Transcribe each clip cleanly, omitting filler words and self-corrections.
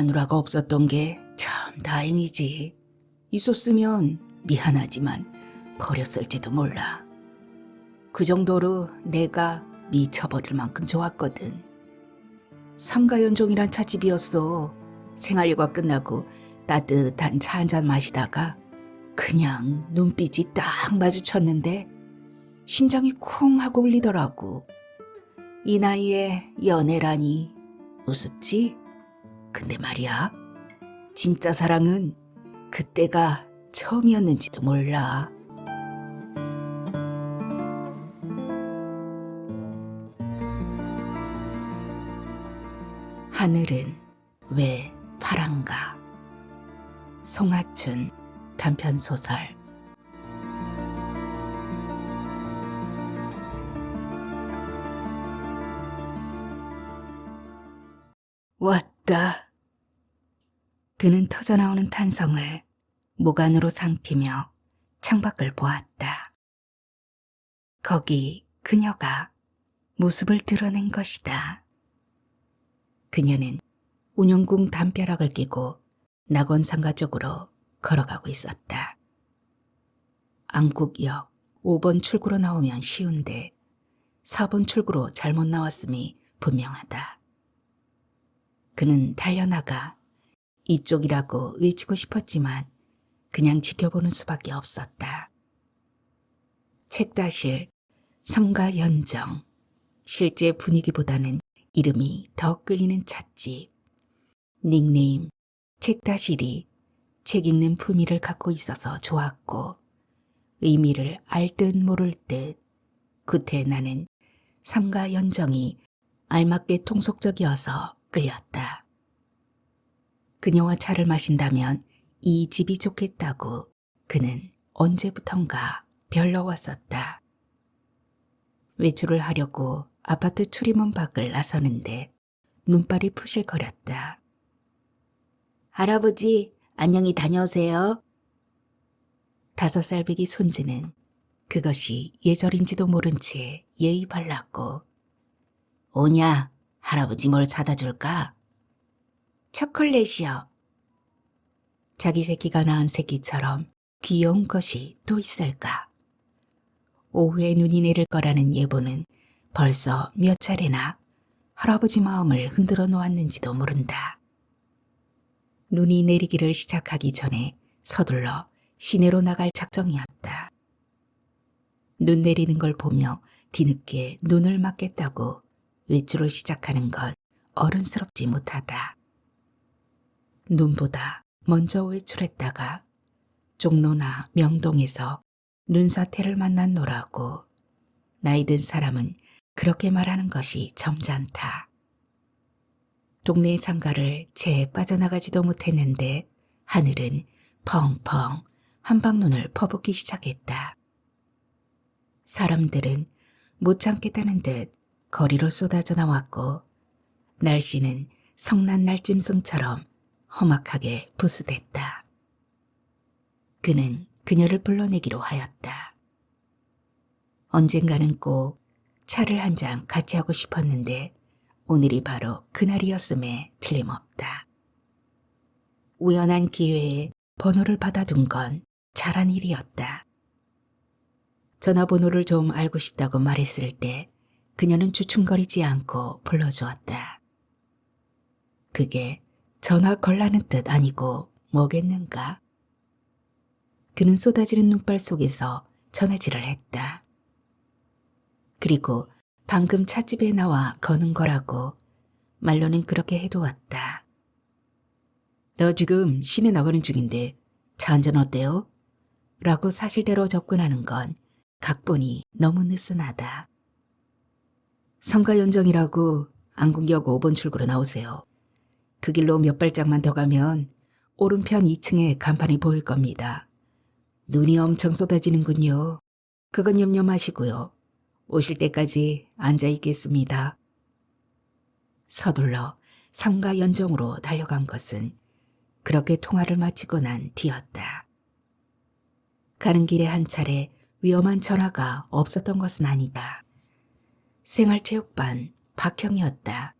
마누라가 없었던 게 참 다행이지. 있었으면 미안하지만 버렸을지도 몰라. 그 정도로 내가 미쳐버릴 만큼 좋았거든. 삼가연종이란 찻집이었어. 생활휴가 끝나고 따뜻한 차 한잔 마시다가 그냥 눈빛이 딱 마주쳤는데 심장이 콩 하고 울리더라고. 이 나이에 연애라니 우습지? 근데 말이야, 진짜 사랑은 그때가 처음이었는지도 몰라. 하늘은 왜 파란가? 송하춘 단편소설. 왔다. 그는 터져나오는 탄성을 목 안으로 삼키며 창밖을 보았다. 거기 그녀가 모습을 드러낸 것이다. 그녀는 운영궁 담벼락을 끼고 낙원상가 쪽으로 걸어가고 있었다. 안국역 5번 출구로 나오면 쉬운데 4번 출구로 잘못 나왔음이 분명하다. 그는 달려나가 이쪽이라고 외치고 싶었지만 그냥 지켜보는 수밖에 없었다. 책다실 삼가연정. 실제 분위기보다는 이름이 더 끌리는 찻집. 닉네임 책다실이 책 읽는 품위를 갖고 있어서 좋았고 의미를 알 듯 모를 듯 구태 나는 삼가연정이 알맞게 통속적이어서 끌렸다. 그녀와 차를 마신다면 이 집이 좋겠다고 그는 언제부턴가 별러왔었다. 외출을 하려고 아파트 출입문 밖을 나서는데 눈발이 푸실거렸다. 할아버지, 안녕히 다녀오세요. 5살배기 손주는 그것이 예절인지도 모른 채 예의 발랐고, 오냐, 할아버지 뭘 사다 줄까? 초콜릿이요. 자기 새끼가 낳은 새끼처럼 귀여운 것이 또 있을까? 오후에 눈이 내릴 거라는 예보는 벌써 몇 차례나 할아버지 마음을 흔들어 놓았는지도 모른다. 눈이 내리기를 시작하기 전에 서둘러 시내로 나갈 작정이었다. 눈 내리는 걸 보며 뒤늦게 눈을 맞겠다고 외출을 시작하는 건 어른스럽지 못하다. 눈보다 먼저 외출했다가 종로나 명동에서 눈사태를 만났노라고. 나이 든 사람은 그렇게 말하는 것이 점잖다. 동네의 상가를 채 빠져나가지도 못했는데 하늘은 펑펑 한방눈을 퍼붓기 시작했다. 사람들은 못 참겠다는 듯 거리로 쏟아져 나왔고 날씨는 성난 날짐승처럼 험악하게 부스댔다. 그는 그녀를 불러내기로 하였다. 언젠가는 꼭 차를 한 잔 같이 하고 싶었는데 오늘이 바로 그날이었음에 틀림없다. 우연한 기회에 번호를 받아둔 건 잘한 일이었다. 전화번호를 좀 알고 싶다고 말했을 때 그녀는 주춤거리지 않고 불러주었다. 그게 전화 걸라는 뜻 아니고 뭐겠는가? 그는 쏟아지는 눈발 속에서 전화질을 했다. 그리고 방금 찻집에 나와 거는 거라고 말로는 그렇게 해두었다. 너 지금 시내 나가는 중인데 차 한잔 어때요? 라고 사실대로 접근하는 건 각본이 너무 느슨하다. 삼가연정이라고 안국역 5번 출구로 나오세요. 그 길로 몇 발짝만 더 가면 오른편 2층에 간판이 보일 겁니다. 눈이 엄청 쏟아지는군요. 그건 염려 마시고요. 오실 때까지 앉아 있겠습니다. 서둘러 삼가연정으로 달려간 것은 그렇게 통화를 마치고 난 뒤였다. 가는 길에 한 차례 위험한 전화가 없었던 것은 아니다. 생활체육반 박형이었다.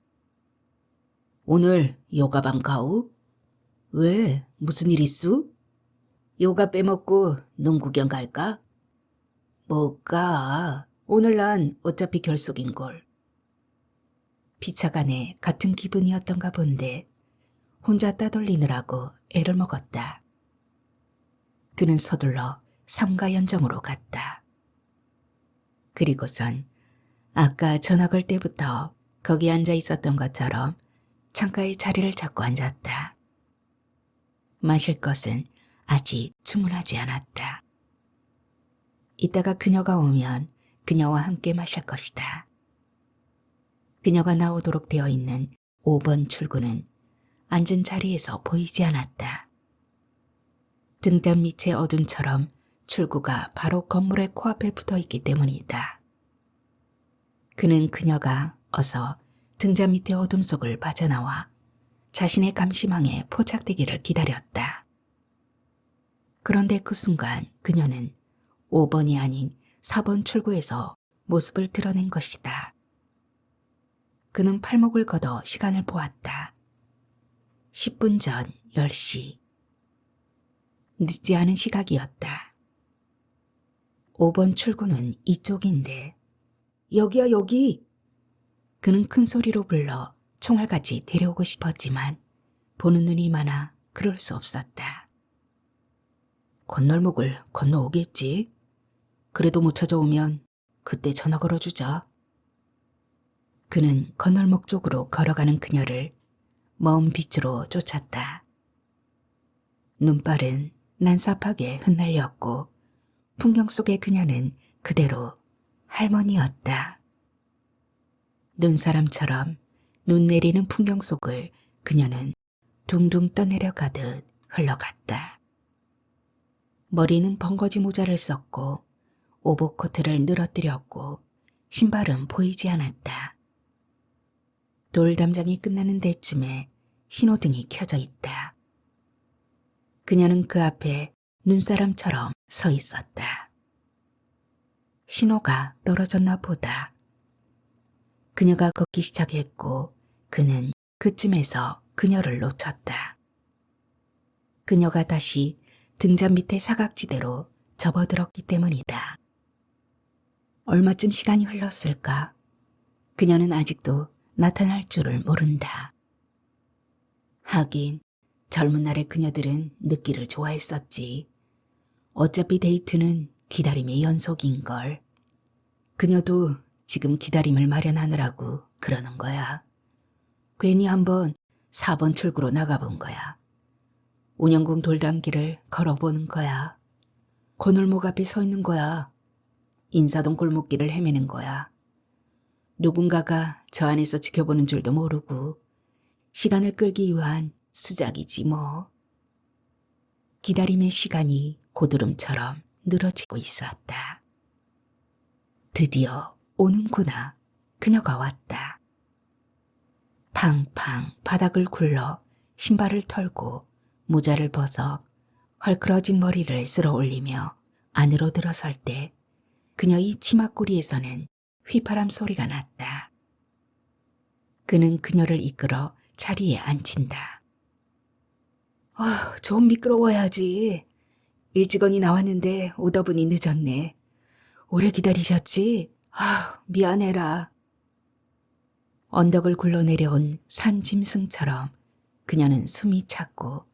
오늘 요가방 가우? 왜? 무슨 일 있어? 요가 빼먹고 농 구경 갈까? 못 가. 오늘 난 어차피 결석인걸. 피차간에 같은 기분이었던가 본데 혼자 따돌리느라고 애를 먹었다. 그는 서둘러 삼가연정으로 갔다. 그리고선 아까 전화 걸 때부터 거기 앉아 있었던 것처럼 창가에 자리를 잡고 앉았다. 마실 것은 아직 주문하지 않았다. 이따가 그녀가 오면 그녀와 함께 마실 것이다. 그녀가 나오도록 되어 있는 5번 출구는 앉은 자리에서 보이지 않았다. 등잔 밑의 어둠처럼 출구가 바로 건물의 코앞에 붙어 있기 때문이다. 그는 그녀가 어서 등잔 밑의 어둠 속을 빠져나와 자신의 감시망에 포착되기를 기다렸다. 그런데 그 순간 그녀는 5번이 아닌 4번 출구에서 모습을 드러낸 것이다. 그는 팔목을 걷어 시간을 보았다. 10분 전 10시. 늦지 않은 시각이었다. 5번 출구는 이쪽인데. 여기야 여기. 그는 큰 소리로 불러 총알같이 데려오고 싶었지만 보는 눈이 많아 그럴 수 없었다. 건널목을 건너오겠지. 그래도 못 찾아오면 그때 전화 걸어주자. 그는 건널목 쪽으로 걸어가는 그녀를 먼 빛으로 쫓았다. 눈발은 난삽하게 흩날렸고 풍경 속의 그녀는 그대로 할머니였다. 눈사람처럼 눈 내리는 풍경 속을 그녀는 둥둥 떠내려가듯 흘러갔다. 머리는 벙거지 모자를 썼고 오버코트를 늘어뜨렸고 신발은 보이지 않았다. 돌담장이 끝나는 데쯤에 신호등이 켜져 있다. 그녀는 그 앞에 눈사람처럼 서 있었다. 신호가 떨어졌나 보다. 그녀가 걷기 시작했고 그는 그쯤에서 그녀를 놓쳤다. 그녀가 다시 등잔 밑의 사각지대로 접어들었기 때문이다. 얼마쯤 시간이 흘렀을까? 그녀는 아직도 나타날 줄을 모른다. 하긴 젊은 날의 그녀들은 늦기를 좋아했었지. 어차피 데이트는 기다림의 연속인걸. 그녀도 지금 기다림을 마련하느라고 그러는 거야. 괜히 한번 4번 출구로 나가본 거야. 운영궁 돌담길을 걸어보는 거야. 건널목 앞에 서 있는 거야. 인사동 골목길을 헤매는 거야. 누군가가 저 안에서 지켜보는 줄도 모르고 시간을 끌기 위한 수작이지 뭐. 기다림의 시간이 고드름처럼 늘어지고 있었다. 드디어 오는구나. 그녀가 왔다. 팡팡 바닥을 굴러 신발을 털고 모자를 벗어 헐크러진 머리를 쓸어 올리며 안으로 들어설 때 그녀의 치마꼬리에서는 휘파람 소리가 났다. 그는 그녀를 이끌어 자리에 앉힌다. 좀 미끄러워야지. 일찍언니 나왔는데 오다 보니 늦었네. 오래 기다리셨지? 미안해라. 언덕을 굴러내려온 산짐승처럼 그녀는 숨이 찼고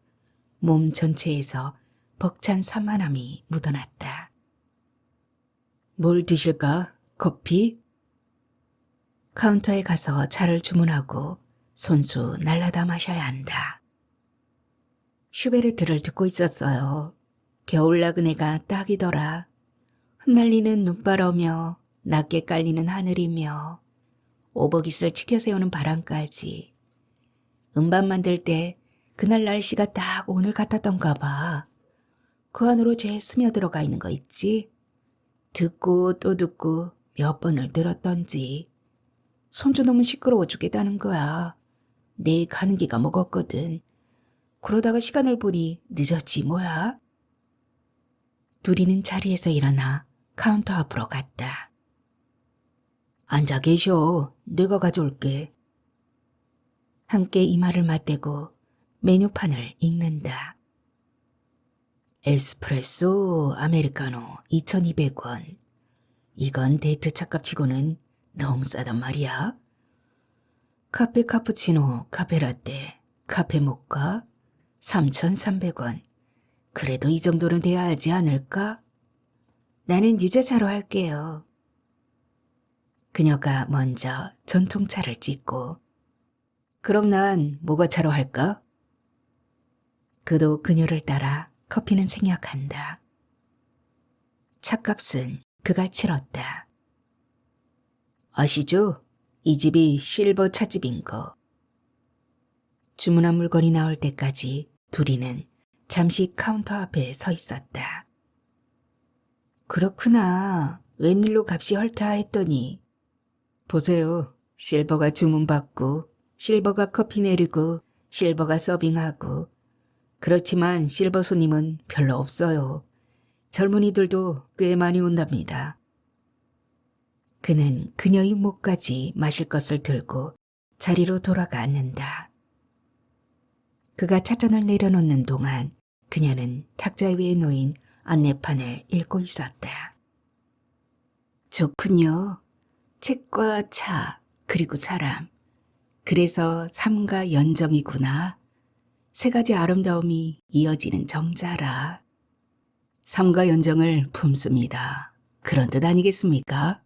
몸 전체에서 벅찬 산만함이 묻어났다. 뭘 드실까? 커피? 카운터에 가서 차를 주문하고 손수 날라다 마셔야 한다. 슈베르트를 듣고 있었어요. 겨울 나그네가 딱이더라. 흩날리는 눈바라며 낮게 깔리는 하늘이며 오버깃을 치켜세우는 바람까지. 음반 만들 때 그날 날씨가 딱 오늘 같았던가 봐. 그 안으로 죄 스며들어가 있는 거 있지? 듣고 또 듣고 몇 번을 들었던지. 손주 너무 시끄러워 죽겠다는 거야. 내 가는 기가 먹었거든. 그러다가 시간을 보니 늦었지 뭐야. 둘이는 자리에서 일어나 카운터 앞으로 갔다. 앉아 계셔. 내가 가져올게. 함께 이마를 맞대고 메뉴판을 읽는다. 에스프레소 아메리카노 2,200원. 이건 데이트 차값치고는 너무 싸단 말이야. 카페 카푸치노, 카페라떼, 카페 모카 3,300원. 그래도 이 정도는 돼야 하지 않을까? 나는 유자차로 할게요. 그녀가 먼저 전통차를 찍고 그럼 난 모가차로 할까? 그도 그녀를 따라 커피는 생략한다. 차값은 그가 치렀다. 아시죠? 이 집이 실버 차집인 거. 주문한 물건이 나올 때까지 둘이는 잠시 카운터 앞에 서 있었다. 그렇구나. 웬일로 값이 헐타 했더니 보세요. 실버가 주문받고 실버가 커피 내리고 실버가 서빙하고 그렇지만 실버 손님은 별로 없어요. 젊은이들도 꽤 많이 온답니다. 그는 그녀의 목까지 마실 것을 들고 자리로 돌아가 앉는다. 그가 찻잔을 내려놓는 동안 그녀는 탁자 위에 놓인 안내판을 읽고 있었다. 좋군요. 책과 차, 그리고 사람. 그래서 삶과 연정이구나. 세 가지 아름다움이 이어지는 정자라. 삶과 연정을 품습니다. 그런 뜻 아니겠습니까?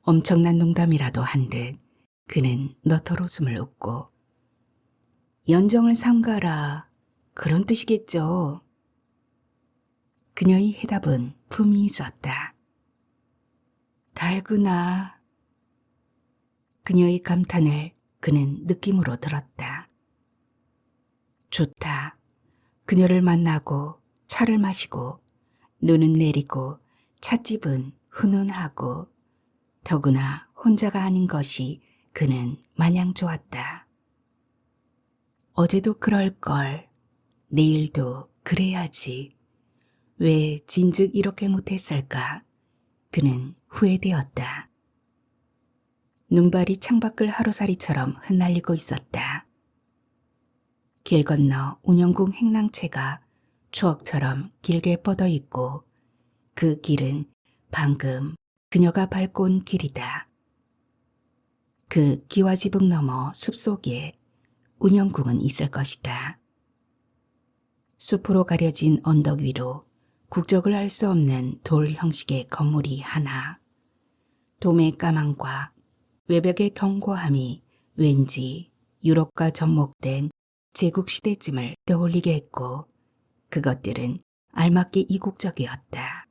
엄청난 농담이라도 한 듯 그는 너털 웃음을 웃고 연정을 삼가라 그런 뜻이겠죠. 그녀의 해답은 품이 있었다. 달구나. 그녀의 감탄을 그는 느낌으로 들었다. 좋다. 그녀를 만나고 차를 마시고 눈은 내리고 찻집은 훈훈하고 더구나 혼자가 아닌 것이 그는 마냥 좋았다. 어제도 그럴걸. 내일도 그래야지. 왜 진즉 이렇게 못했을까? 그는 후회되었다. 눈발이 창밖을 하루살이처럼 흩날리고 있었다. 길 건너 운영궁 행랑채가 추억처럼 길게 뻗어 있고 그 길은 방금 그녀가 밟고 온 길이다. 그 기와지붕 너머 숲속에 운영궁은 있을 것이다. 숲으로 가려진 언덕 위로 국적을 알 수 없는 돌 형식의 건물이 하나. 돔의 까망과 외벽의 견고함이 왠지 유럽과 접목된 제국시대쯤을 떠올리게 했고 그것들은 알맞게 이국적이었다.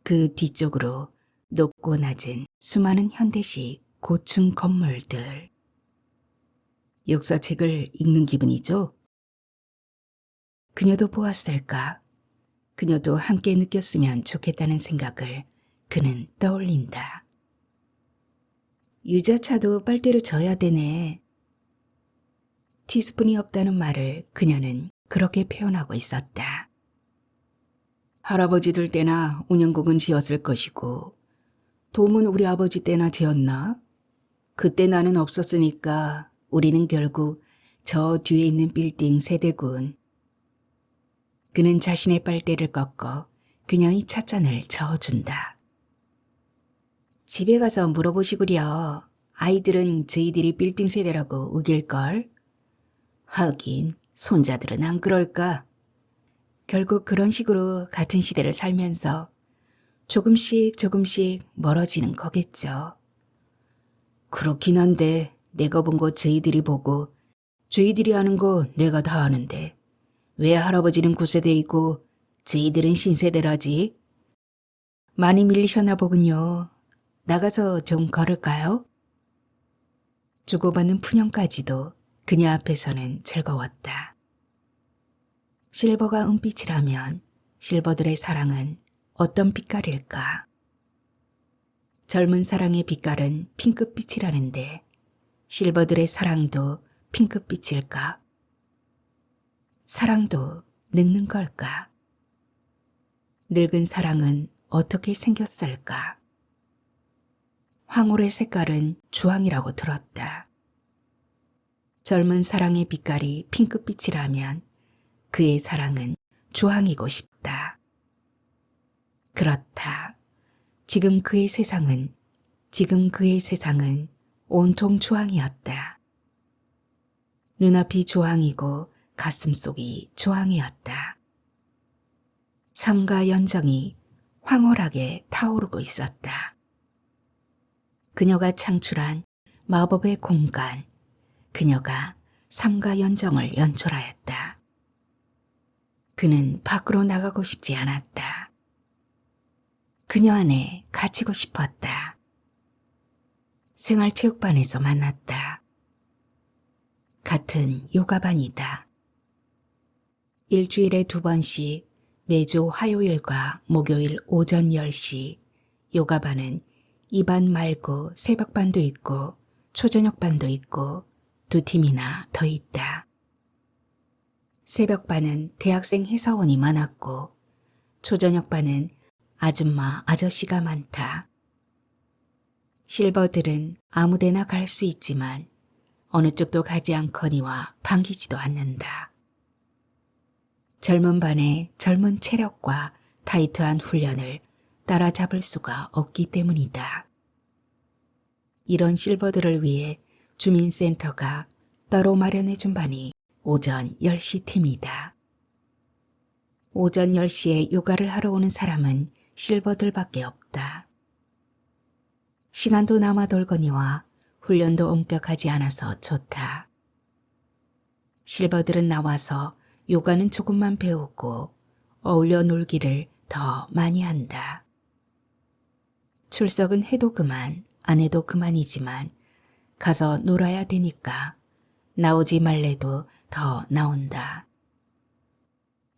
그 뒤쪽으로 높고 낮은 수많은 현대식 고층 건물들. 역사책을 읽는 기분이죠? 그녀도 보았을까? 그녀도 함께 느꼈으면 좋겠다는 생각을 그는 떠올린다. 유자차도 빨대로 져야 되네. 티스푼이 없다는 말을 그녀는 그렇게 표현하고 있었다. 할아버지들 때나 운영국은 지었을 것이고 돔은 우리 아버지 때나 지었나? 그때 나는 없었으니까 우리는 결국 저 뒤에 있는 빌딩 세대군. 그는 자신의 빨대를 꺾어 그녀의 찻잔을 저어준다. 집에 가서 물어보시구려. 아이들은 저희들이 빌딩 세대라고 우길걸. 하긴 손자들은 안 그럴까. 결국 그런 식으로 같은 시대를 살면서 조금씩 멀어지는 거겠죠. 그렇긴 한데 내가 본 거 저희들이 보고 저희들이 아는 거 내가 다 아는데 왜 할아버지는 9세대이고 저희들은 신세대라지? 많이 밀리셨나 보군요. 나가서 좀 걸을까요? 주고받는 푸념까지도 그녀 앞에서는 즐거웠다. 실버가 은빛이라면 실버들의 사랑은 어떤 빛깔일까? 젊은 사랑의 빛깔은 핑크빛이라는데 실버들의 사랑도 핑크빛일까? 사랑도 늙는 걸까? 늙은 사랑은 어떻게 생겼을까? 황홀의 색깔은 주황이라고 들었다. 젊은 사랑의 빛깔이 핑크빛이라면 그의 사랑은 주황이고 싶다. 그렇다. 지금 그의 세상은 온통 주황이었다. 눈앞이 주황이고 가슴속이 주황이었다. 삶과 연정이 황홀하게 타오르고 있었다. 그녀가 창출한 마법의 공간, 그녀가 삶과 연정을 연출하였다. 그는 밖으로 나가고 싶지 않았다. 그녀 안에 갇히고 싶었다. 생활체육반에서 만났다. 같은 요가반이다. 일주일에 2번씩 매주 화요일과 목요일 오전 10시 요가반은 이 반 말고 새벽반도 있고 초저녁반도 있고 2팀이나 더 있다. 새벽반은 대학생 회사원이 많았고 초저녁반은 아줌마 아저씨가 많다. 실버들은 아무데나 갈 수 있지만 어느 쪽도 가지 않거니와 반기지도 않는다. 젊은 반의 젊은 체력과 타이트한 훈련을 따라잡을 수가 없기 때문이다. 이런 실버들을 위해 주민센터가 따로 마련해준 반이 오전 10시 팀이다. 오전 10시에 요가를 하러 오는 사람은 실버들밖에 없다. 시간도 남아 돌거니와 훈련도 엄격하지 않아서 좋다. 실버들은 나와서 요가는 조금만 배우고 어울려 놀기를 더 많이 한다. 출석은 해도 그만, 안 해도 그만이지만 가서 놀아야 되니까 나오지 말래도 더 나온다.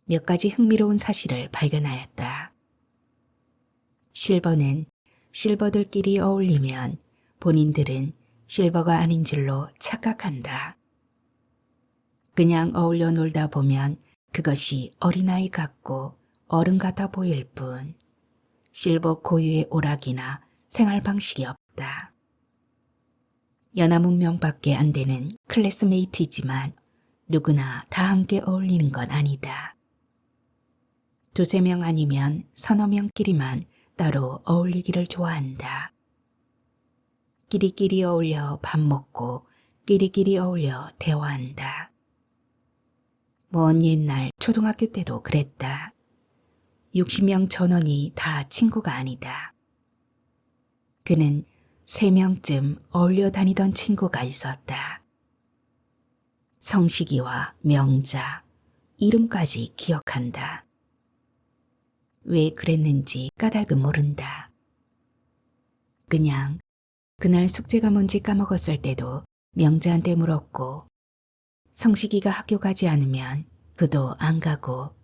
몇 가지 흥미로운 사실을 발견하였다. 실버는 실버들끼리 어울리면 본인들은 실버가 아닌 줄로 착각한다. 그냥 어울려 놀다 보면 그것이 어린아이 같고 어른 같아 보일 뿐 실버 고유의 오락이나 생활 방식이 없다. 연하문명밖에 안 되는 클래스메이트이지만 누구나 다 함께 어울리는 건 아니다. 2-3명 아니면 서너 명끼리만 따로 어울리기를 좋아한다. 끼리끼리 어울려 밥 먹고 끼리끼리 어울려 대화한다. 먼 옛날 초등학교 때도 그랬다. 60명 전원이 다 친구가 아니다. 그는 3명쯤 어울려 다니던 친구가 있었다. 성식이와 명자, 이름까지 기억한다. 왜 그랬는지 까닭은 모른다. 그냥 그날 숙제가 뭔지 까먹었을 때도 명자한테 물었고 성식이가 학교 가지 않으면 그도 안 가고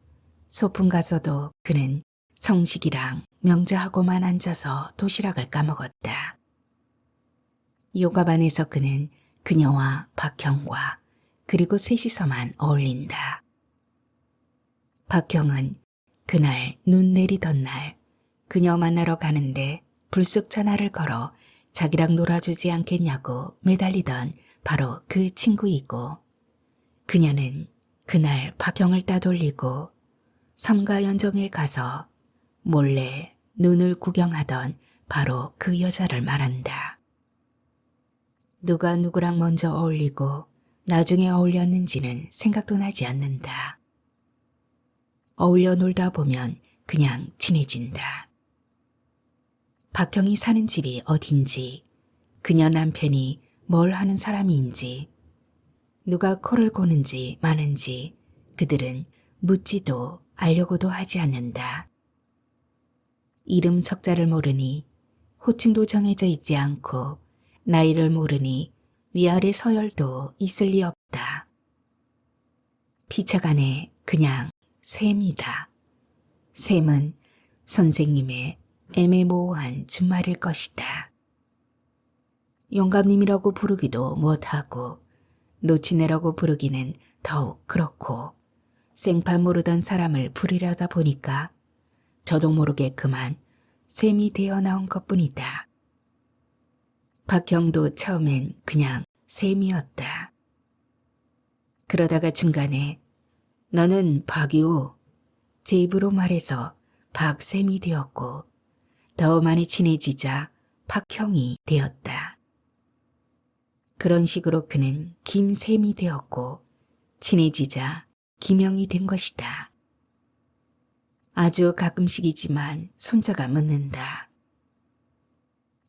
소풍 가서도 그는 성식이랑 명자하고만 앉아서 도시락을 까먹었다. 요가반에서 그는 그녀와 박형과 그리고 셋이서만 어울린다. 박형은 그날 눈 내리던 날 그녀 만나러 가는데 불쑥 전화를 걸어 자기랑 놀아주지 않겠냐고 매달리던 바로 그 친구이고 그녀는 그날 박형을 따돌리고 삼가 연정에 가서 몰래 눈을 구경하던 바로 그 여자를 말한다. 누가 누구랑 먼저 어울리고 나중에 어울렸는지는 생각도 나지 않는다. 어울려 놀다 보면 그냥 친해진다. 박형이 사는 집이 어딘지, 그녀 남편이 뭘 하는 사람인지, 누가 코를 고는지 마는지 그들은 묻지도 알려고도 하지 않는다. 이름 석자를 모르니 호칭도 정해져 있지 않고 나이를 모르니 위아래 서열도 있을 리 없다. 피차간에 그냥 셈이다. 셈은 선생님의 애매모호한 준말일 것이다. 영감님이라고 부르기도 못하고 노치네라고 부르기는 더욱 그렇고 생판 모르던 사람을 부르려다 보니까 저도 모르게 그만 셈이 되어 나온 것뿐이다. 박형도 처음엔 그냥 셈이었다. 그러다가 중간에 너는 박이오, 제 입으로 말해서 박샘이 되었고 더 많이 친해지자 박형이 되었다. 그런 식으로 그는 김샘이 되었고 친해지자 김형이 된 것이다. 아주 가끔씩이지만 손자가 묻는다.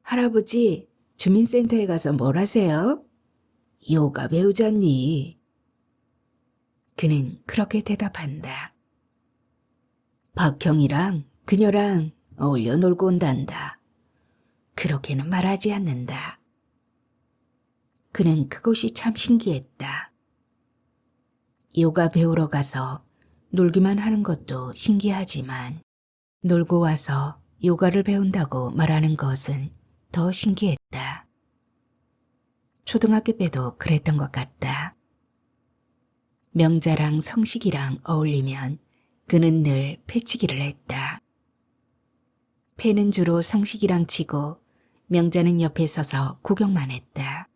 할아버지, 주민센터에 가서 뭘 하세요? 요가 배우잖니. 그는 그렇게 대답한다. 박형이랑 그녀랑 어울려 놀고 온단다. 그렇게는 말하지 않는다. 그는 그것이 참 신기했다. 요가 배우러 가서 놀기만 하는 것도 신기하지만 놀고 와서 요가를 배운다고 말하는 것은 더 신기했다. 초등학교 때도 그랬던 것 같다. 명자랑 성식이랑 어울리면 그는 늘 패치기를 했다. 패는 주로 성식이랑 치고 명자는 옆에 서서 구경만 했다.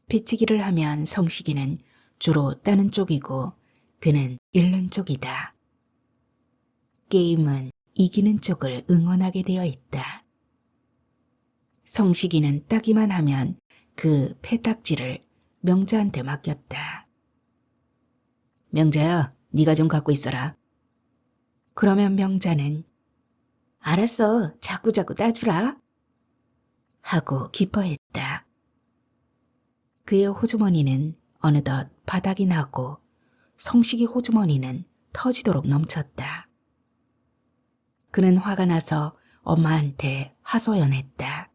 패치기를 하면 성식이는 주로 따는 쪽이고 그는 잃는 쪽이다. 게임은 이기는 쪽을 응원하게 되어 있다. 성식이는 따기만 하면 그 패딱지를 명자한테 맡겼다. 명자야, 네가 좀 갖고 있어라. 그러면 명자는 알았어, 자꾸자꾸 따주라 하고 기뻐했다. 그의 호주머니는 어느덧 바닥이 나고 성식이 호주머니는 터지도록 넘쳤다. 그는 화가 나서 엄마한테 하소연했다.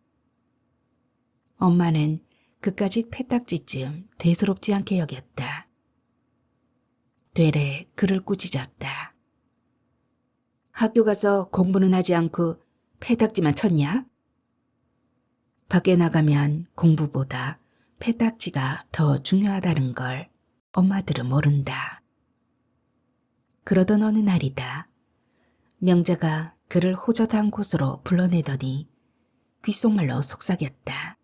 엄마는 그까짓 패딱지쯤 대수롭지 않게 여겼다. 되레 그를 꾸짖었다. 학교 가서 공부는 하지 않고 패딱지만 쳤냐? 밖에 나가면 공부보다 패딱지가 더 중요하다는 걸 엄마들은 모른다. 그러던 어느 날이다. 명자가 그를 호젓한 곳으로 불러내더니 귓속말로 속삭였다.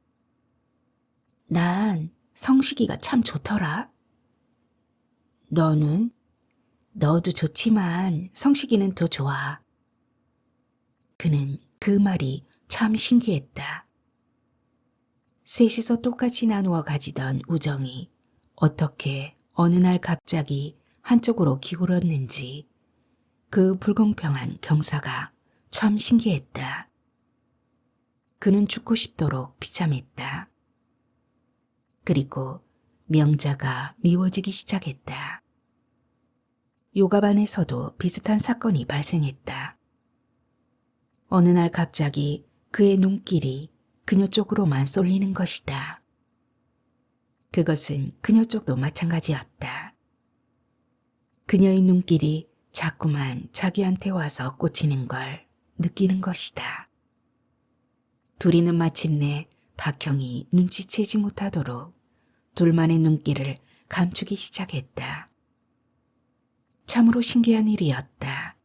난 성식이가 참 좋더라. 너는? 너도 좋지만 성식이는 더 좋아. 그는 그 말이 참 신기했다. 셋이서 똑같이 나누어 가지던 우정이 어떻게 어느 날 갑자기 한쪽으로 기울었는지 그 불공평한 경사가 참 신기했다. 그는 죽고 싶도록 비참했다. 그리고 명자가 미워지기 시작했다. 요가반에서도 비슷한 사건이 발생했다. 어느 날 갑자기 그의 눈길이 그녀 쪽으로만 쏠리는 것이다. 그것은 그녀 쪽도 마찬가지였다. 그녀의 눈길이 자꾸만 자기한테 와서 꽂히는 걸 느끼는 것이다. 둘이는 마침내 박형이 눈치채지 못하도록 둘만의 눈길을 감추기 시작했다. 참으로 신기한 일이었다.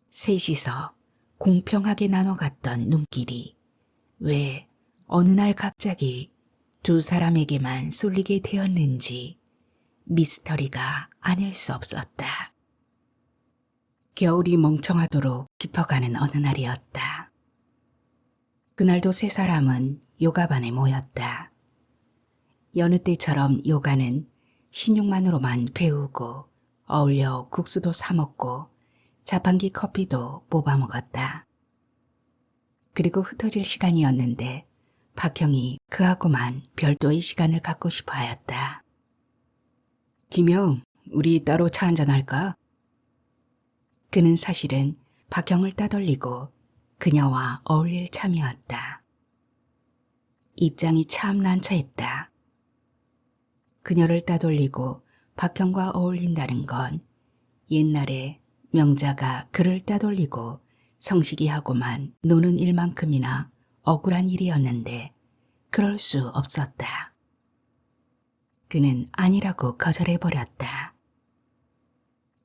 셋이서 공평하게 나눠갔던 눈길이 왜 어느 날 갑자기 두 사람에게만 쏠리게 되었는지 미스터리가 아닐 수 없었다. 겨울이 멍청하도록 깊어가는 어느 날이었다. 그날도 세 사람은 요가반에 모였다. 여느 때처럼 요가는 신용만으로만 배우고 어울려 국수도 사 먹고 자판기 커피도 뽑아 먹었다. 그리고 흩어질 시간이었는데 박형이 그하고만 별도의 시간을 갖고 싶어 하였다. 김영, 우리 따로 차 한잔 할까? 그는 사실은 박형을 따돌리고 그녀와 어울릴 참이었다. 입장이 참 난처했다. 그녀를 따돌리고 박형과 어울린다는 건 옛날에 명자가 그를 따돌리고 성식이하고만 노는 일만큼이나 억울한 일이었는데 그럴 수 없었다. 그는 아니라고 거절해버렸다.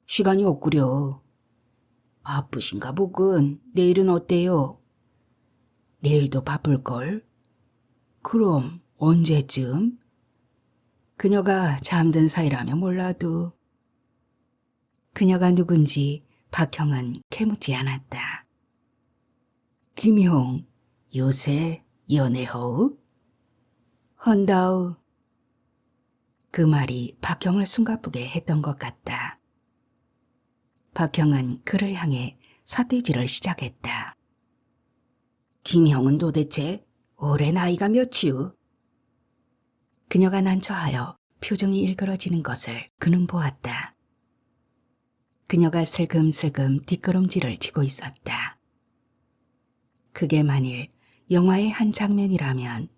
시간이 없구려. 바쁘신가 보군. 내일은 어때요? 내일도 바쁠걸? 그럼 언제쯤? 그녀가 잠든 사이라면 몰라도 그녀가 누군지 박형은 캐묻지 않았다. 김용, 요새 연애허우? 헌다우. 그 말이 박형을 숨가쁘게 했던 것 같다. 박형은 그를 향해 삿대질을 시작했다. 김형은 도대체 올해 나이가 몇이우? 그녀가 난처하여 표정이 일그러지는 것을 그는 보았다. 그녀가 슬금슬금 뒷걸음질을 치고 있었다. 그게 만일 영화의 한 장면이라면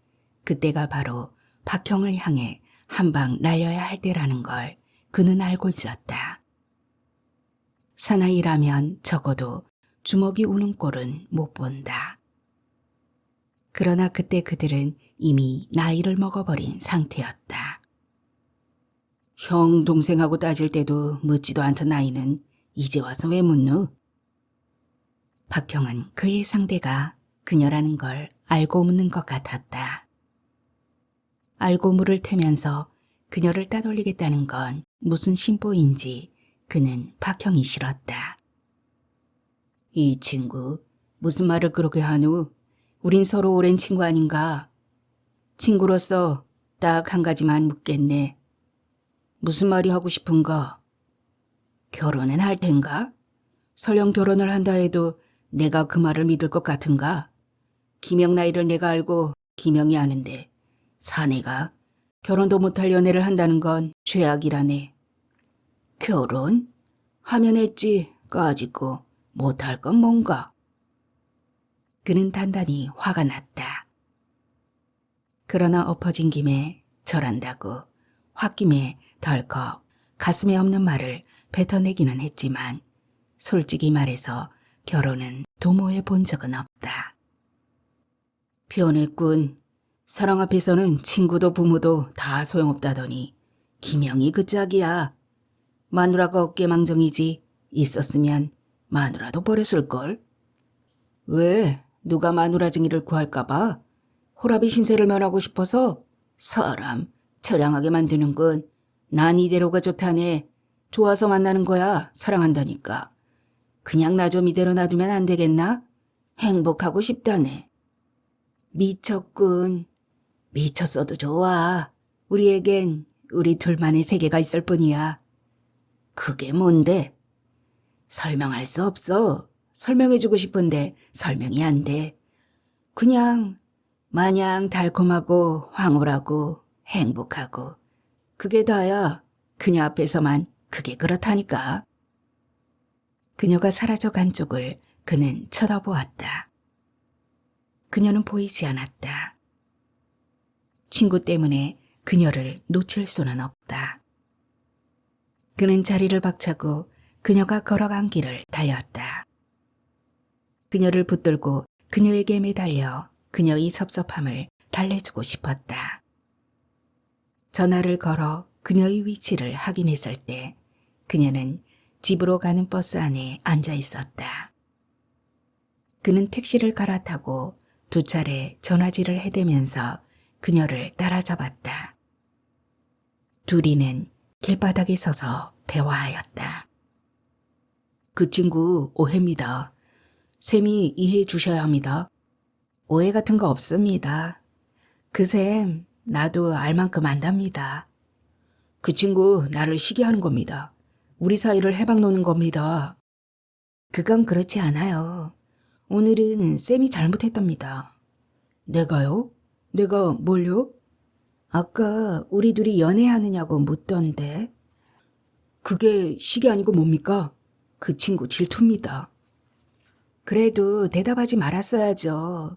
그때가 바로 박형을 향해 한 방 날려야 할 때라는 걸 그는 알고 있었다. 사나이라면 적어도 주먹이 우는 꼴은 못 본다. 그러나 그때 그들은 이미 나이를 먹어버린 상태였다. 형 동생하고 따질 때도 묻지도 않던 나이는 이제 와서 왜 묻누? 박형은 그의 상대가 그녀라는 걸 알고 묻는 것 같았다. 알고 물을 테면서 그녀를 따돌리겠다는 건 무슨 심보인지 그는 박형이 싫었다. 이 친구 무슨 말을 그렇게 하누? 우린 서로 오랜 친구 아닌가? 친구로서 딱 한 가지만 묻겠네. 무슨 말이 하고 싶은가? 결혼은 할 텐가? 설령 결혼을 한다 해도 내가 그 말을 믿을 것 같은가? 김영 나이를 내가 알고 김영이 아는데 사내가 결혼도 못할 연애를 한다는 건 죄악이라네. 결혼? 하면 했지 까짓고 못할 건 뭔가? 그는 단단히 화가 났다. 그러나 엎어진 김에 절한다고 홧김에 덜컥 가슴에 없는 말을 뱉어내기는 했지만 솔직히 말해서 결혼은 도모해 본 적은 없다. 변했군. 사랑 앞에서는 친구도 부모도 다 소용없다더니 김영이 그 짝이야. 마누라가 어깨망정이지 있었으면 마누라도 버렸을걸. 왜? 누가 마누라 증이를 구할까 봐? 호라비 신세를 면하고 싶어서? 사람 처량하게 만드는군. 난 이대로가 좋다네. 좋아서 만나는 거야. 사랑한다니까. 그냥 나 좀 이대로 놔두면 안 되겠나? 행복하고 싶다네. 미쳤군. 미쳤어도 좋아. 우리에겐 우리 둘만의 세계가 있을 뿐이야. 그게 뭔데? 설명할 수 없어. 설명해주고 싶은데 설명이 안 돼. 그냥 마냥 달콤하고 황홀하고 행복하고 그게 다야. 그녀 앞에서만 그게 그렇다니까. 그녀가 사라져간 쪽을 그는 쳐다보았다. 그녀는 보이지 않았다. 친구 때문에 그녀를 놓칠 수는 없다. 그는 자리를 박차고 그녀가 걸어간 길을 달렸다. 그녀를 붙들고 그녀에게 매달려 그녀의 섭섭함을 달래주고 싶었다. 전화를 걸어 그녀의 위치를 확인했을 때 그녀는 집으로 가는 버스 안에 앉아 있었다. 그는 택시를 갈아타고 2차례 전화질을 해대면서 그녀를 따라잡았다. 둘이는 길바닥에 서서 대화하였다. 그 친구 오해입니다. 쌤이 이해해 주셔야 합니다. 오해 같은 거 없습니다. 그 쌤 나도 알 만큼 안답니다. 그 친구 나를 시기하는 겁니다. 우리 사이를 해박 노는 겁니다. 그건 그렇지 않아요. 오늘은 쌤이 잘못했답니다. 내가요? 내가 뭘요? 아까 우리 둘이 연애하느냐고 묻던데. 그게 시기 아니고 뭡니까? 그 친구 질투입니다. 그래도 대답하지 말았어야죠.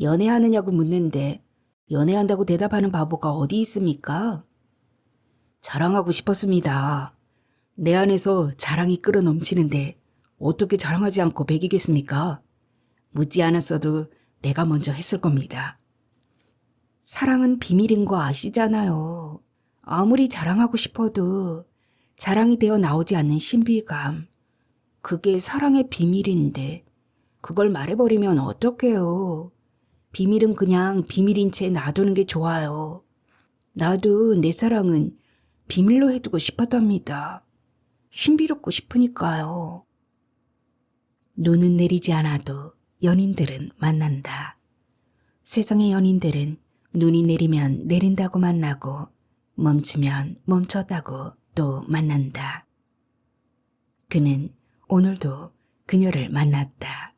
연애하느냐고 묻는데 연애한다고 대답하는 바보가 어디 있습니까? 자랑하고 싶었습니다. 내 안에서 자랑이 끌어넘치는데 어떻게 자랑하지 않고 배기겠습니까? 묻지 않았어도 내가 먼저 했을 겁니다. 사랑은 비밀인 거 아시잖아요. 아무리 자랑하고 싶어도 자랑이 되어 나오지 않는 신비감. 그게 사랑의 비밀인데 그걸 말해버리면 어떡해요. 비밀은 그냥 비밀인 채 놔두는 게 좋아요. 나도 내 사랑은 비밀로 해두고 싶었답니다. 신비롭고 싶으니까요. 눈은 내리지 않아도 연인들은 만난다. 세상의 연인들은 눈이 내리면 내린다고 만나고 멈추면 멈췄다고 또 만난다. 그는 오늘도 그녀를 만났다.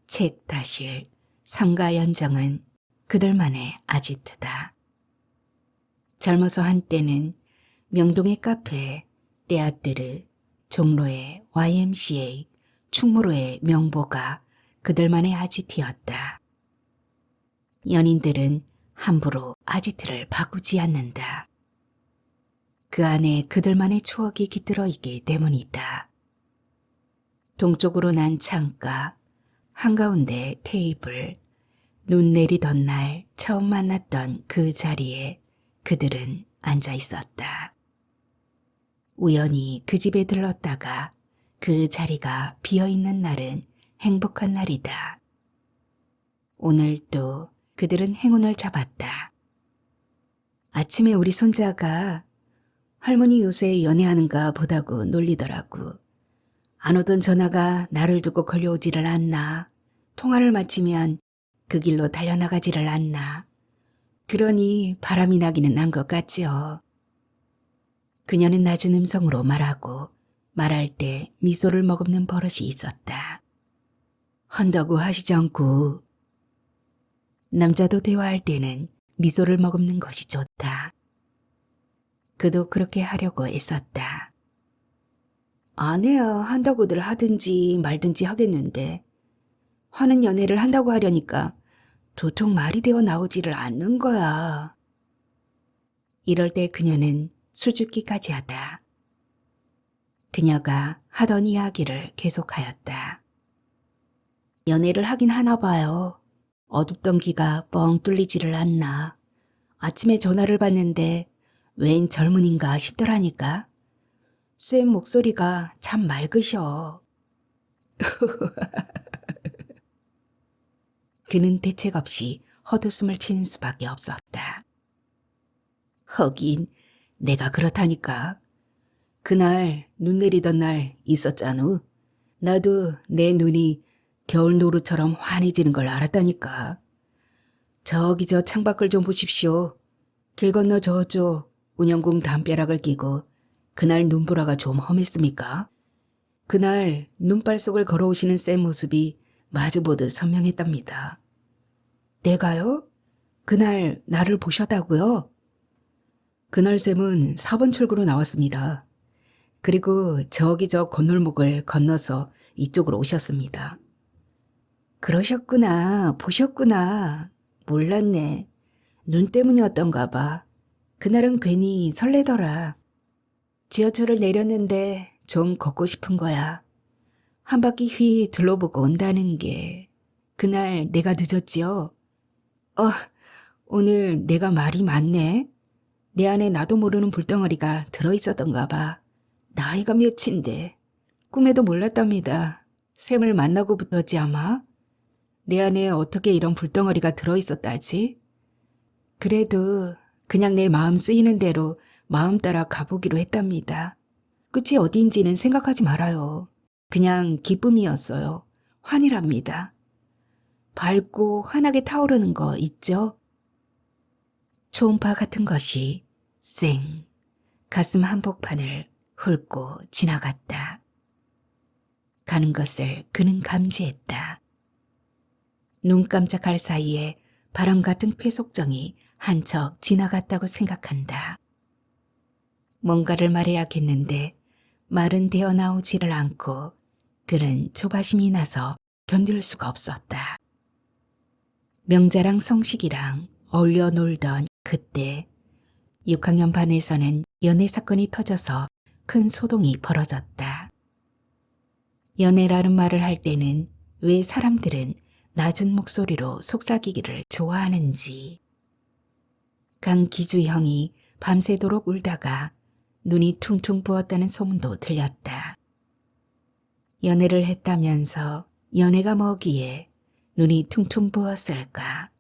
책 다실, 삼가 연정은 그들만의 아지트다. 젊어서 한때는 명동의 카페, 떼아뜨르, 종로의 YMCA, 충무로의 명보가 그들만의 아지트였다. 연인들은 함부로 아지트를 바꾸지 않는다. 그 안에 그들만의 추억이 깃들어 있기 때문이다. 동쪽으로 난 창가, 한가운데 테이블, 눈 내리던 날 처음 만났던 그 자리에 그들은 앉아 있었다. 우연히 그 집에 들렀다가 그 자리가 비어있는 날은 행복한 날이다. 오늘 또 그들은 행운을 잡았다. 아침에 우리 손자가 할머니 요새 연애하는가 보다고 놀리더라고. 안 오던 전화가 나를 두고 걸려오지를 않나. 통화를 마치면 그 길로 달려나가지를 않나. 그러니 바람이 나기는 난 것 같지요. 그녀는 낮은 음성으로 말하고 말할 때 미소를 머금는 버릇이 있었다. 한다고 하시지 않고. 남자도 대화할 때는 미소를 머금는 것이 좋다. 그도 그렇게 하려고 애썼다. 안 해야 한다고들 하든지 말든지 하겠는데 하는 연애를 한다고 하려니까 도통 말이 되어 나오지를 않는 거야. 이럴 때 그녀는 수줍기까지 하다. 그녀가 하던 이야기를 계속하였다. 연애를 하긴 하나 봐요. 어둡던 귀가 뻥 뚫리지를 않나. 아침에 전화를 받는데 웬 젊은인가 싶더라니까. 쌤 목소리가 참 맑으셔. 그는 대책 없이 헛웃음을 치는 수밖에 없었다. 하긴 내가 그렇다니까. 그날 눈 내리던 날 있었잖아. 나도 내 눈이 겨울 노루처럼 환해지는 걸 알았다니까. 저기 저 창밖을 좀 보십시오. 길 건너 저쪽 운영궁 담벼락을 끼고 그날 눈보라가 좀 험했습니까? 그날 눈발 속을 걸어오시는 쌤 모습이 마주보듯 선명했답니다. 내가요? 그날 나를 보셨다고요? 그날 쌤은 4번 출구로 나왔습니다. 그리고 저기 저 건널목을 건너서 이쪽으로 오셨습니다. 그러셨구나. 보셨구나. 몰랐네. 눈 때문이었던가 봐. 그날은 괜히 설레더라. 지하철을 내렸는데 좀 걷고 싶은 거야. 한 바퀴 휘 둘러보고 온다는 게. 그날 내가 늦었지요? 오늘 내가 말이 많네. 내 안에 나도 모르는 불덩어리가 들어있었던가 봐. 나이가 몇인데. 꿈에도 몰랐답니다. 샘을 만나고부터지 아마. 내 안에 어떻게 이런 불덩어리가 들어있었다지? 그래도 그냥 내 마음 쓰이는 대로 마음 따라 가보기로 했답니다. 끝이 어디인지는 생각하지 말아요. 그냥 기쁨이었어요. 환희랍니다. 밝고 환하게 타오르는 거 있죠? 초음파 같은 것이 쌩 가슴 한복판을 훑고 지나갔다. 가는 것을 그는 감지했다. 눈 깜짝할 사이에 바람 같은 쾌속정이 한 척 지나갔다고 생각한다. 뭔가를 말해야겠는데 말은 되어 나오지를 않고 그는 조바심이 나서 견딜 수가 없었다. 명자랑 성식이랑 어울려 놀던 그때 6학년 반에서는 연애 사건이 터져서 큰 소동이 벌어졌다. 연애라는 말을 할 때는 왜 사람들은 낮은 목소리로 속삭이기를 좋아하는지. 강기주 형이 밤새도록 울다가 눈이 퉁퉁 부었다는 소문도 들렸다. 연애를 했다면서 연애가 뭐기에 눈이 퉁퉁 부었을까.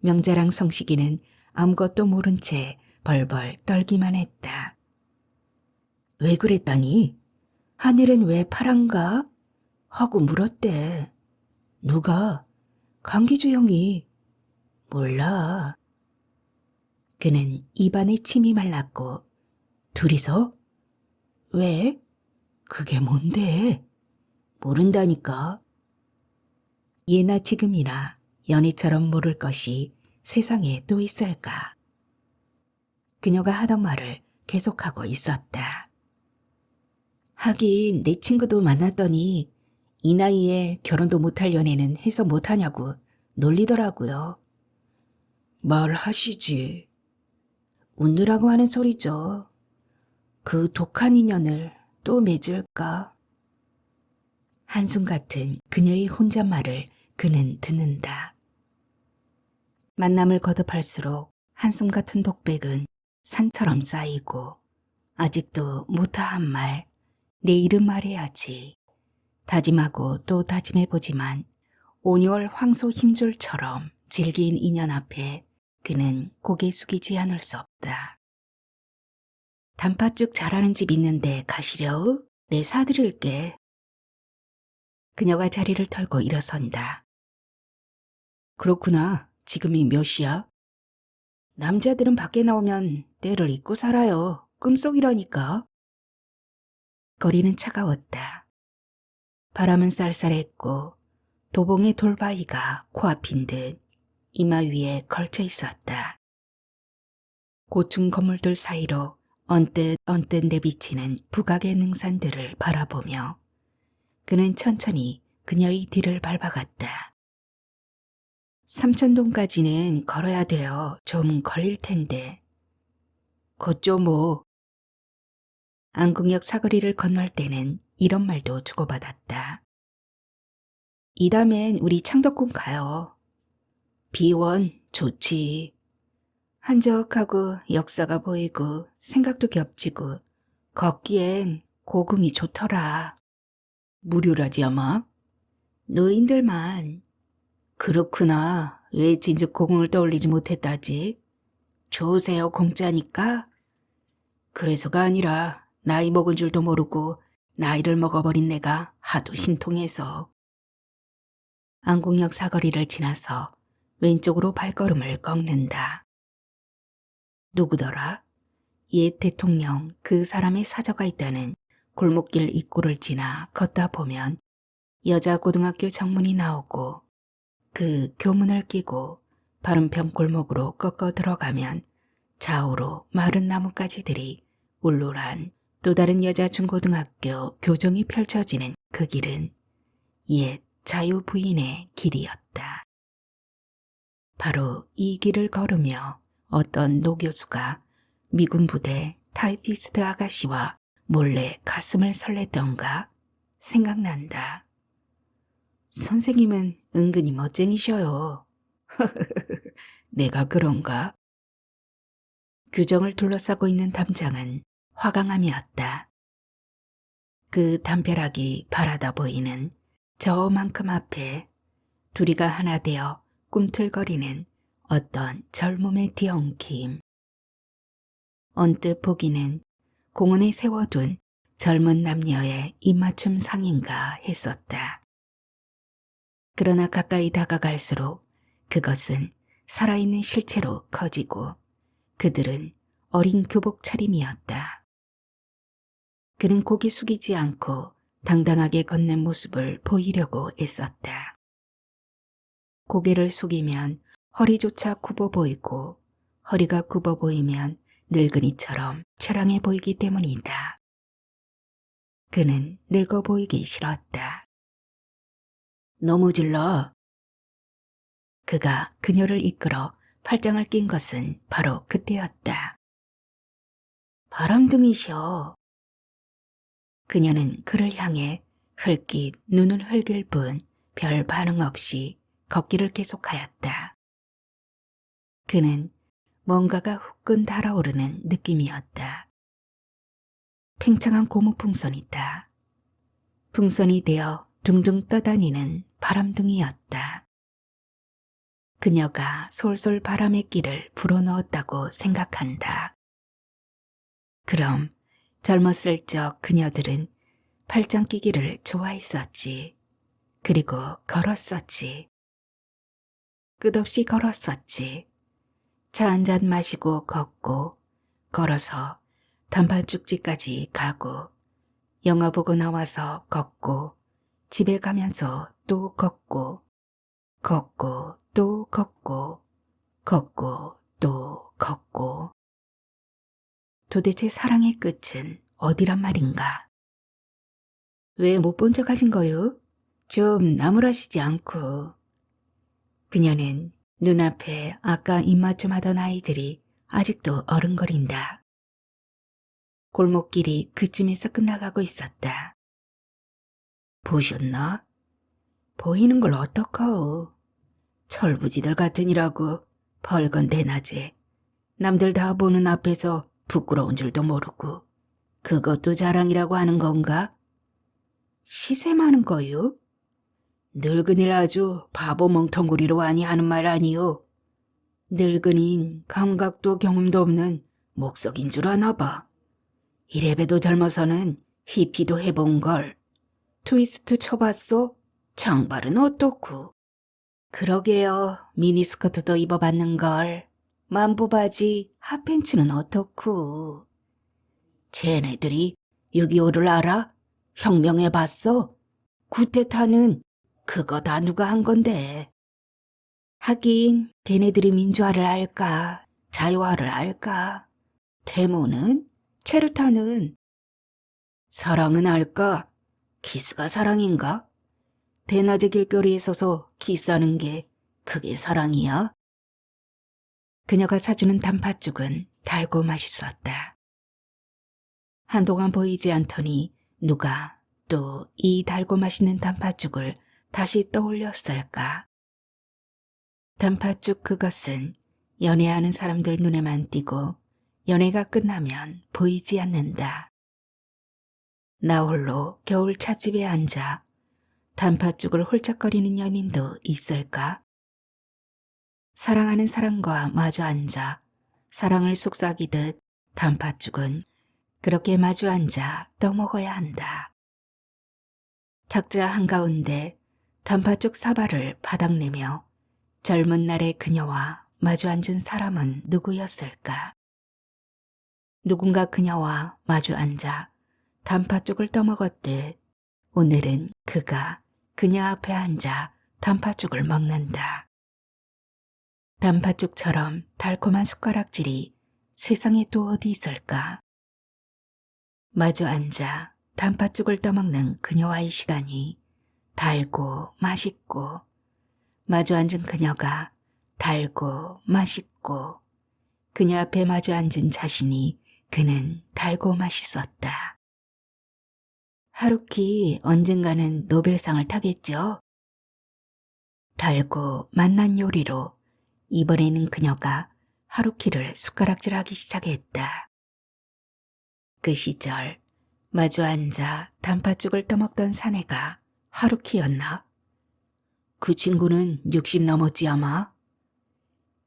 명자랑 성식이는 아무것도 모른 채 벌벌 떨기만 했다. 왜 그랬다니? 하늘은 왜 파란가? 하고 물었대. 누가? 강기주 형이. 몰라. 그는 입안에 침이 말랐고, 둘이서? 왜? 그게 뭔데? 모른다니까. 예나 지금이나 연희처럼 모를 것이 세상에 또 있을까. 그녀가 하던 말을 계속하고 있었다. 하긴 내 친구도 만났더니 이 나이에 결혼도 못할 연애는 해서 못하냐고 놀리더라고요. 말하시지. 웃느라고 하는 소리죠. 그 독한 인연을 또 맺을까? 한숨 같은 그녀의 혼잣말을 그는 듣는다. 만남을 거듭할수록 한숨 같은 독백은 산처럼 쌓이고 아직도 못다한 말, 내 이름 말해야지. 다짐하고 또 다짐해보지만 5월 황소 힘줄처럼 질긴 인연 앞에 그는 고개 숙이지 않을 수 없다. 단팥죽 잘하는 집 있는데 가시려우? 내 사드릴게. 그녀가 자리를 털고 일어선다. 그렇구나. 지금이 몇 시야? 남자들은 밖에 나오면 때를 잊고 살아요. 꿈속이라니까. 거리는 차가웠다. 바람은 쌀쌀했고 도봉의 돌바위가 코앞인 듯 이마 위에 걸쳐 있었다. 고층 건물들 사이로 언뜻 내비치는 북악의 능산들을 바라보며 그는 천천히 그녀의 뒤를 밟아갔다. 삼천동까지는 걸어야 돼요. 좀 걸릴 텐데. 걷죠 뭐. 안국역 사거리를 건널 때는 이런 말도 주고받았다. 이 다음엔 우리 창덕궁 가요. 비원 좋지. 한적하고 역사가 보이고 생각도 겹치고 걷기엔 고궁이 좋더라. 무료라지 아마? 노인들만. 그렇구나. 왜 진즉 고궁을 떠올리지 못했다지? 좋으세요 공짜니까? 그래서가 아니라 나이 먹은 줄도 모르고 나이를 먹어버린 내가 하도 신통해서. 안국역 사거리를 지나서 왼쪽으로 발걸음을 꺾는다. 누구더라? 옛 대통령 그 사람의 사저가 있다는 골목길 입구를 지나 걷다 보면 여자 고등학교 정문이 나오고 그 교문을 끼고 바른편 골목으로 꺾어 들어가면 좌우로 마른 나뭇가지들이 울룰한 또 다른 여자 중고등학교 교정이 펼쳐지는 그 길은 옛 자유부인의 길이었다. 바로 이 길을 걸으며 어떤 노 교수가 미군 부대 타이피스트 아가씨와 몰래 가슴을 설렜던가 생각난다. 선생님은 은근히 멋쟁이셔요. 내가 그런가? 규정을 둘러싸고 있는 담장은 화강암이었다. 그 담벼락이 바라다 보이는 저만큼 앞에 둘이가 하나 되어 꿈틀거리는 어떤 젊음의 뒤엉킴. 언뜻 보기는 공원에 세워둔 젊은 남녀의 입맞춤 상인가 했었다. 그러나 가까이 다가갈수록 그것은 살아있는 실체로 커지고 그들은 어린 교복 차림이었다. 그는 고개 숙이지 않고 당당하게 걷는 모습을 보이려고 애썼다. 고개를 숙이면 허리조차 굽어 보이고 허리가 굽어 보이면 늙은이처럼 처량해 보이기 때문이다. 그는 늙어 보이기 싫었다. 너무 질러. 그가 그녀를 이끌어 팔짱을 낀 것은 바로 그때였다. 바람둥이셔. 그녀는 그를 향해 흘낏 눈을 흘길 뿐 별 반응 없이 걷기를 계속하였다. 그는 뭔가가 후끈 달아오르는 느낌이었다. 팽창한 고무풍선이다. 풍선이 되어 둥둥 떠다니는 바람둥이였다. 그녀가 솔솔 바람의 길을 불어넣었다고 생각한다. 그럼 젊었을 적 그녀들은 팔짱 끼기를 좋아했었지. 그리고 걸었었지. 끝없이 걸었었지. 차 한 잔 마시고 걷고, 걸어서 단팥죽집까지 가고, 영화 보고 나와서 걷고, 집에 가면서 또 걷고, 걷고 또 걷고, 걷고 또 걷고. 도대체 사랑의 끝은 어디란 말인가? 왜 못 본 척 하신 거요? 좀 나무라시지 않고. 그녀는 눈앞에 아까 입맞춤하던 아이들이 아직도 어른거린다. 골목길이 그쯤에서 끝나가고 있었다. 보셨나? 보이는 걸 어떡하오. 철부지들 같으니라고 벌건 대낮에 남들 다 보는 앞에서 부끄러운 줄도 모르고 그것도 자랑이라고 하는 건가? 시샘하는 거요? 늙은이를 아주 바보 멍텅구리로 아니 하는 말 아니요. 늙은인 감각도 경험도 없는 목석인 줄 아나 봐. 이래봬도 젊어서는 히피도 해본 걸. 트위스트 쳐봤소? 장발은 어떻고? 그러게요. 미니스커트도 입어봤는 걸. 만보바지, 핫팬츠는 어떻고? 쟤네들이 6.25를 알아? 혁명해봤어? 구테타는 그거 다 누가 한 건데. 하긴 걔네들이 민주화를 알까? 자유화를 알까? 데모는? 체르타는? 사랑은 알까? 키스가 사랑인가? 대낮에 길거리에 서서 키스하는 게 그게 사랑이야? 그녀가 사주는 단팥죽은 달고 맛있었다. 한동안 보이지 않더니 누가 또 이 달고 맛있는 단팥죽을 다시 떠올렸을까? 단팥죽 그것은 연애하는 사람들 눈에만 띄고 연애가 끝나면 보이지 않는다. 나 홀로 겨울 찻집에 앉아 단팥죽을 홀짝거리는 연인도 있을까? 사랑하는 사람과 마주 앉아 사랑을 속삭이듯 단팥죽은 그렇게 마주 앉아 떠먹어야 한다. 탁자 한가운데 단팥죽 사발을 바닥내며 젊은 날의 그녀와 마주 앉은 사람은 누구였을까? 누군가 그녀와 마주 앉아 단팥죽을 떠먹었듯 오늘은 그가 그녀 앞에 앉아 단팥죽을 먹는다. 단팥죽처럼 달콤한 숟가락질이 세상에 또 어디 있을까? 마주 앉아 단팥죽을 떠먹는 그녀와의 시간이 달고 맛있고, 마주 앉은 그녀가 달고 맛있고, 그녀 앞에 마주 앉은 자신이 그는 달고 맛있었다. 하루키 언젠가는 노벨상을 타겠죠? 달고 맛난 요리로 이번에는 그녀가 하루키를 숟가락질하기 시작했다. 그 시절 마주 앉아 단팥죽을 떠먹던 사내가 하루키였나? 그 친구는 60 넘었지 아마?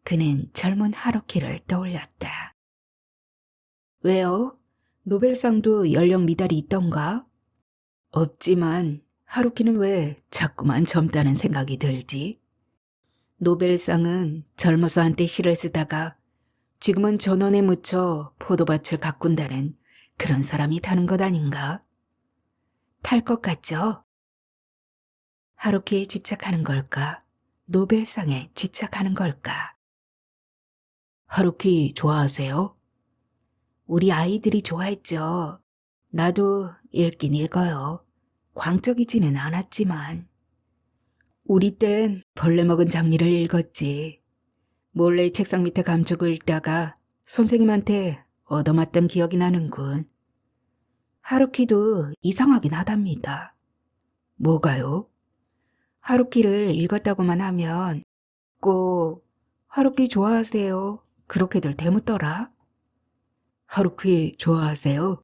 그는 젊은 하루키를 떠올렸다. 왜요? 노벨상도 연령 미달이 있던가? 없지만 하루키는 왜 자꾸만 젊다는 생각이 들지? 노벨상은 젊어서 한때 시를 쓰다가 지금은 전원에 묻혀 포도밭을 가꾼다는 그런 사람이 타는 것 아닌가? 탈 것 같죠? 하루키에 집착하는 걸까? 노벨상에 집착하는 걸까? 하루키 좋아하세요? 우리 아이들이 좋아했죠. 나도 읽긴 읽어요. 광적이지는 않았지만. 우리 땐 벌레 먹은 장미를 읽었지. 몰래 책상 밑에 감추고 읽다가 선생님한테 얻어맞던 기억이 나는군. 하루키도 이상하긴 하답니다. 뭐가요? 하루키를 읽었다고만 하면 꼭 하루키 좋아하세요? 그렇게들 대묻더라. 하루키 좋아하세요?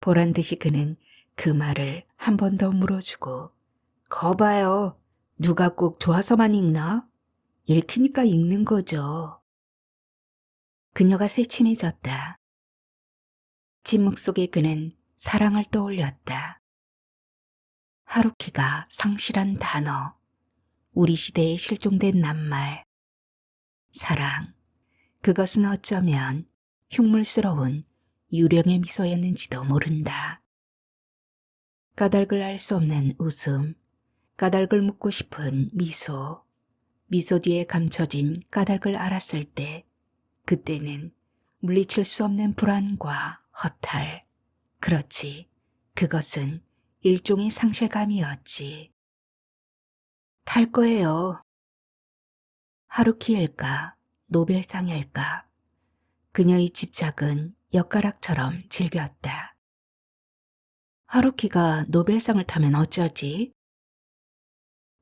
보란 듯이 그는 그 말을 한 번 더 물어주고 거봐요. 누가 꼭 좋아서만 읽나? 읽히니까 읽는 거죠. 그녀가 새침해졌다. 침묵 속에 그는 사랑을 떠올렸다. 하루키가 성실한 단어, 우리 시대에 실종된 낱말. 사랑, 그것은 어쩌면 흉물스러운 유령의 미소였는지도 모른다. 까닭을 알 수 없는 웃음, 까닭을 묻고 싶은 미소, 미소 뒤에 감춰진 까닭을 알았을 때, 그때는 물리칠 수 없는 불안과 허탈. 그렇지, 그것은 일종의 상실감이었지. 탈 거예요. 하루키일까, 노벨상일까. 그녀의 집착은 엿가락처럼 질겼다. 하루키가 노벨상을 타면 어쩌지?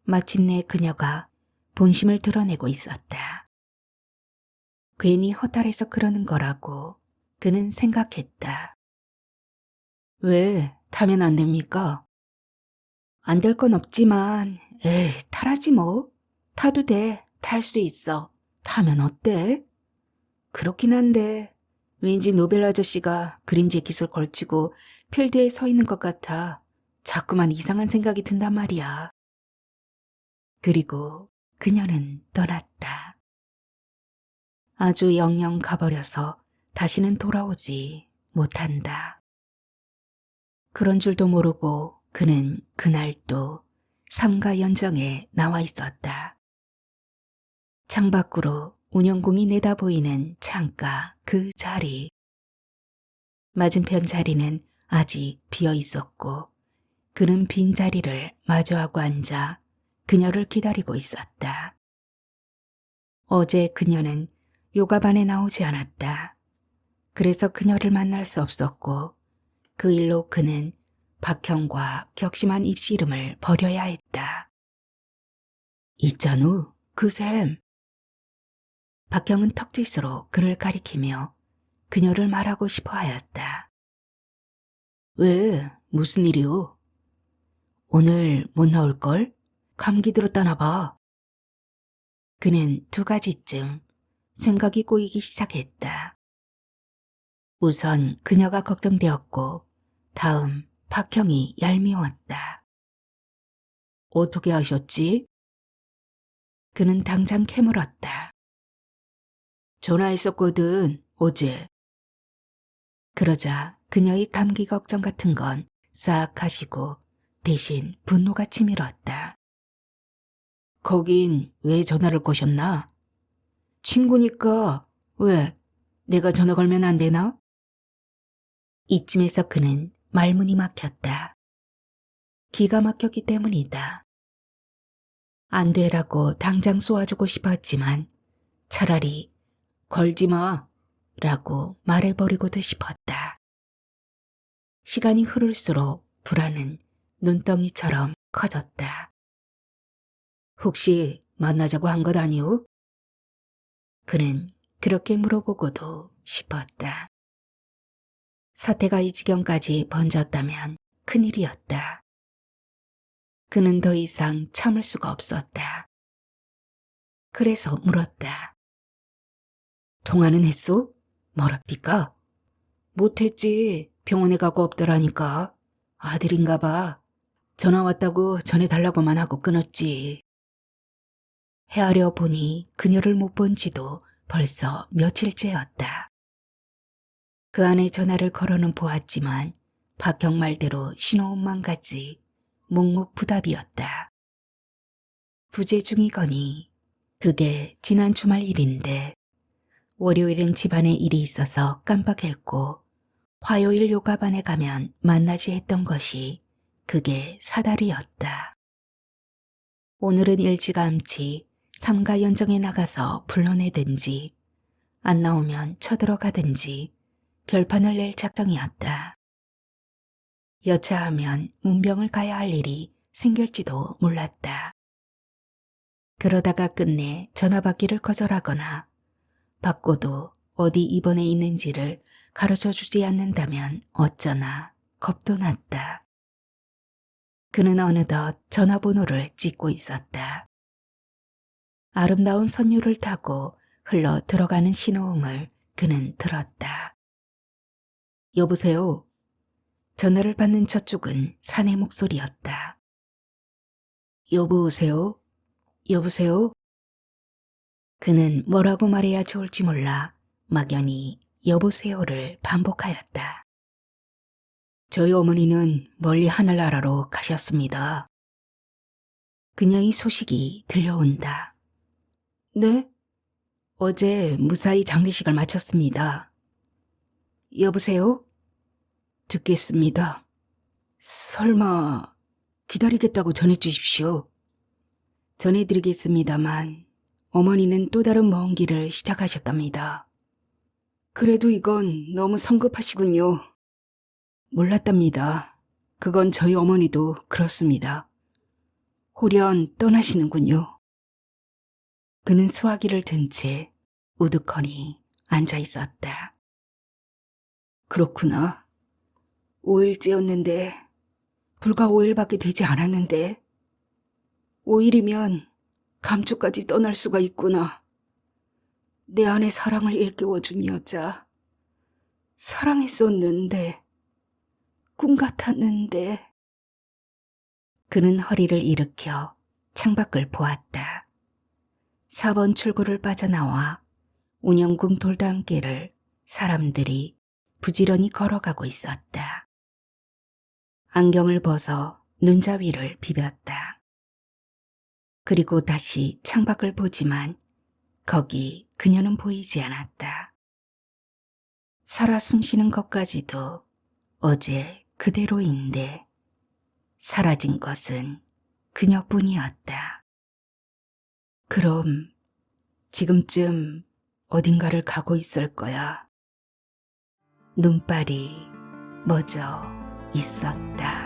마침내 그녀가 본심을 드러내고 있었다. 괜히 허탈해서 그러는 거라고 그는 생각했다. 왜 타면 안 됩니까? 안 될 건 없지만, 에이, 타라지 뭐. 타도 돼. 탈 수 있어. 타면 어때? 그렇긴 한데, 왠지 노벨 아저씨가 그림제 깃을 걸치고 필드에 서 있는 것 같아 자꾸만 이상한 생각이 든단 말이야. 그리고 그녀는 떠났다. 아주 영영 가버려서 다시는 돌아오지 못한다. 그런 줄도 모르고 그는 그날 또 삼가 연정에 나와 있었다. 창밖으로 운영공이 내다보이는 창가 그 자리. 맞은편 자리는 아직 비어 있었고 그는 빈 자리를 마주하고 앉아 그녀를 기다리고 있었다. 어제 그녀는 요가반에 나오지 않았다. 그래서 그녀를 만날 수 없었고 그 일로 그는 박형과 격심한 입시 이름을 버려야 했다. 있잖우, 그 셈. 박형은 턱짓으로 그를 가리키며 그녀를 말하고 싶어 하였다. 왜? 무슨 일이오? 오늘 못 나올걸? 감기 들었다나 봐. 그는 2가지쯤 생각이 꼬이기 시작했다. 우선 그녀가 걱정되었고 다음 박형이 얄미웠다. 어떻게 하셨지? 그는 당장 캐물었다. 전화했었거든, 어제. 그러자 그녀의 감기 걱정 같은 건 싹 하시고 대신 분노가 치밀었다. 거긴 왜 전화를 거셨나? 친구니까. 왜? 내가 전화 걸면 안 되나? 이쯤에서 그는 말문이 막혔다. 기가 막혔기 때문이다. 안 되라고 당장 쏘아주고 싶었지만 차라리 걸지 마 라고 말해버리고도 싶었다. 시간이 흐를수록 불안은 눈덩이처럼 커졌다. 혹시 만나자고 한 것 아니오? 그는 그렇게 물어보고도 싶었다. 사태가 이 지경까지 번졌다면 큰일이었다. 그는 더 이상 참을 수가 없었다. 그래서 물었다. 통화는 했소? 뭐랍디까? 못했지. 병원에 가고 없더라니까. 아들인가 봐. 전화 왔다고 전해달라고만 하고 끊었지. 헤아려 보니 그녀를 못 본 지도 벌써 며칠째였다. 그 안에 전화를 걸어는 보았지만 박형 말대로 신호음만 같지 묵묵부답이었다. 부재 중이거니 그게 지난 주말 일인데 월요일은 집안에 일이 있어서 깜빡했고 화요일 요가반에 가면 만나지 했던 것이 그게 사달이었다. 오늘은 일찌감치 삼가 연정에 나가서 불러내든지 안 나오면 쳐들어가든지 결판을 낼 작정이었다. 여차하면 문병을 가야 할 일이 생길지도 몰랐다. 그러다가 끝내 전화 받기를 거절하거나 받고도 어디 입원해 있는지를 가르쳐 주지 않는다면 어쩌나 겁도 났다. 그는 어느덧 전화번호를 찍고 있었다. 아름다운 선율을 타고 흘러 들어가는 신호음을 그는 들었다. 여보세요? 전화를 받는 저쪽은 사내 목소리였다. 여보세요? 여보세요? 그는 뭐라고 말해야 좋을지 몰라 막연히 여보세요를 반복하였다. 저희 어머니는 멀리 하늘나라로 가셨습니다. 그녀의 소식이 들려온다. 네? 어제 무사히 장례식을 마쳤습니다. 여보세요? 듣겠습니다. 설마 기다리겠다고 전해주십시오. 전해드리겠습니다만 어머니는 또 다른 먼 길을 시작하셨답니다. 그래도 이건 너무 성급하시군요. 몰랐답니다. 그건 저희 어머니도 그렇습니다. 홀연 떠나시는군요. 그는 수화기를 든 채 우두커니 앉아 있었다. 그렇구나. 5일째였는데 불과 5일밖에 되지 않았는데 5일이면 감초까지 떠날 수가 있구나. 내 안에 사랑을 일깨워준 여자. 사랑했었는데 꿈 같았는데. 그는 허리를 일으켜 창밖을 보았다. 4번 출구를 빠져나와 운영궁 돌담길을 사람들이 부지런히 걸어가고 있었다. 안경을 벗어 눈자위를 비볐다. 그리고 다시 창밖을 보지만 거기 그녀는 보이지 않았다. 살아 숨쉬는 것까지도 어제 그대로인데 사라진 것은 그녀뿐이었다. 그럼 지금쯤 어딘가를 가고 있을 거야. 눈발이 멎어 있었다.